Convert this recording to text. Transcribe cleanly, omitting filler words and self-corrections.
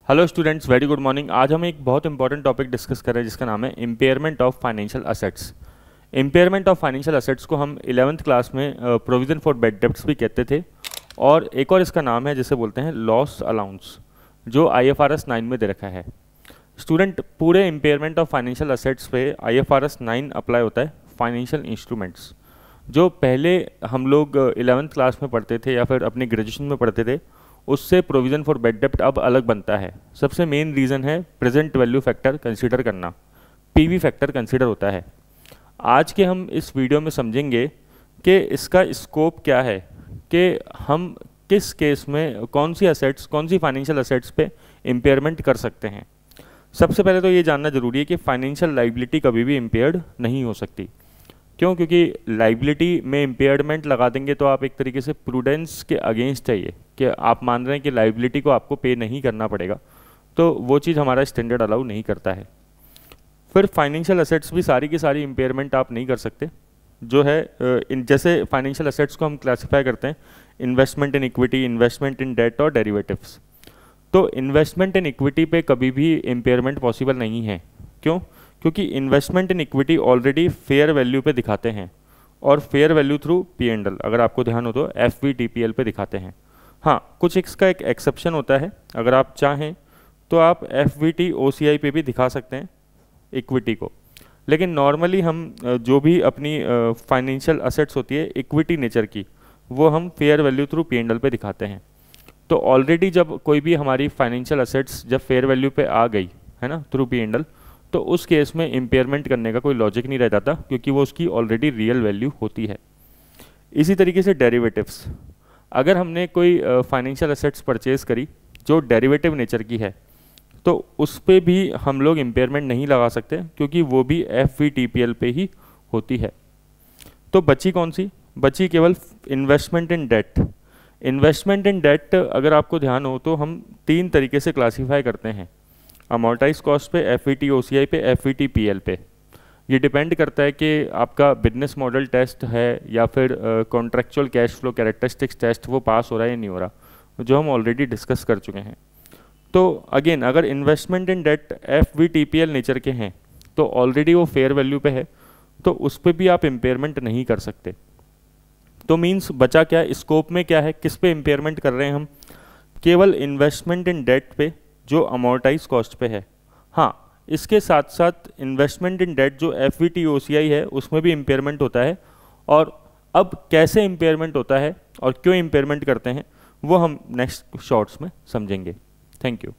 Hello students, very good morning. आज हम एक बहुत इंपॉर्टेंट टॉपिक डिस्कस कर रहे हैं जिसका नाम है impairment of financial assets. Impairment of financial assets को हम 11th क्लास में प्रोविजन फॉर बैड डेब्ट्स भी कहते थे, और एक और इसका नाम है जिसे बोलते हैं लॉस अलाउंस, जो IFRS 9 में दे रखा है। स्टूडेंट, पूरे इम्पेयरमेंट ऑफ फाइनेंशियल असेट्स पे IFRS 9 अप्लाई होता है फाइनेंशियल इंस्ट्रूमेंट्स। जो पहले हम लोग 11th क्लास में पढ़ते थे या फिर अपनी ग्रेजुएशन में पढ़ते थे, उससे प्रोविज़न फॉर बैड डेब्ट अब अलग बनता है। सबसे मेन रीज़न है प्रेजेंट वैल्यू फैक्टर कंसीडर करना, PV फैक्टर कंसीडर होता है। आज के हम इस वीडियो में समझेंगे कि इसका स्कोप क्या है, कि हम किस केस में कौन सी असेट्स, कौन सी फाइनेंशियल असेट्स पे इम्पेयरमेंट कर सकते हैं। सबसे पहले तो ये जानना जरूरी है कि फाइनेंशियल लाइबिलिटी कभी भी इम्पेयर्ड नहीं हो सकती। क्यों? क्योंकि लाइबिलिटी में इम्पेयरमेंट लगा देंगे तो आप एक तरीके से प्रूडेंस के अगेंस्ट है ये, कि आप मान रहे हैं कि लाइबिलिटी को आपको पे नहीं करना पड़ेगा, तो वो चीज़ हमारा स्टैंडर्ड अलाउ नहीं करता है। फिर फाइनेंशियल असेट्स भी सारी की सारी इम्पेयरमेंट आप नहीं कर सकते। जो है जैसे फाइनेंशियल असेट्स को हम क्लासीफाई करते हैं investment in equity, investment in debt और डेरिवेटिव्स। तो इन्वेस्टमेंट इन इक्विटी पे कभी भी इम्पेयरमेंट पॉसिबल नहीं है। क्यों? क्योंकि investment in equity already fair value पे दिखाते हैं, और फेयर वैल्यू थ्रू P&L, अगर आपको ध्यान हो तो FVTPL पे दिखाते हैं। हाँ, कुछ इसका एक एक्सेप्शन होता है, अगर आप चाहें तो आप FVT OCI पे भी दिखा सकते हैं इक्विटी को, लेकिन नॉर्मली हम जो भी अपनी फाइनेंशियल असेट्स होती है इक्विटी नेचर की, वो हम फेयर वैल्यू थ्रू P&L पे दिखाते हैं। तो ऑलरेडी जब कोई भी हमारी फाइनेंशियल असेट्स जब फेयर वैल्यू पे आ गई है ना थ्रू P&L, तो उस केस में इम्पेयरमेंट करने का कोई लॉजिक नहीं रह जाता, क्योंकि वो उसकी ऑलरेडी रियल वैल्यू होती है। इसी तरीके से डेरिवेटिव्स, अगर हमने कोई फाइनेंशियल असेट्स परचेज करी जो डेरिवेटिव नेचर की है, तो उस पर भी हम लोग इम्पेयरमेंट नहीं लगा सकते, क्योंकि वो भी FVTPL पे ही होती है। तो बची कौन सी? बची केवल investment in debt. Investment in debt अगर आपको ध्यान हो तो हम 3 तरीके से क्लासीफाई करते हैं, अमोर्टाइज कॉस्ट पे, FVT OCI पे, FVTPL पे। ये डिपेंड करता है कि आपका बिजनेस मॉडल टेस्ट है या फिर contractual cash flow characteristics test वो पास हो रहा है या नहीं हो रहा, जो हम ऑलरेडी डिस्कस कर चुके हैं। तो अगेन, अगर investment in debt FVTPL nature के हैं तो ऑलरेडी वो फेयर वैल्यू पे है, तो उस पर भी आप इम्पेयरमेंट नहीं कर सकते। तो मीन्स बचा क्या? स्कोप में क्या है, किस पे इम्पेयरमेंट कर रहे हैं हम? केवल इन्वेस्टमेंट इन डेट पे जो अमोर्टाइज कॉस्ट पे है। हाँ, इसके साथ साथ इन्वेस्टमेंट इन डेट जो FVT OCI है उसमें भी इम्पेयरमेंट होता है, और अब कैसे इम्पेयरमेंट होता है और क्यों इम्पेयरमेंट करते हैं वो हम नेक्स्ट शॉर्ट्स में समझेंगे। Thank you.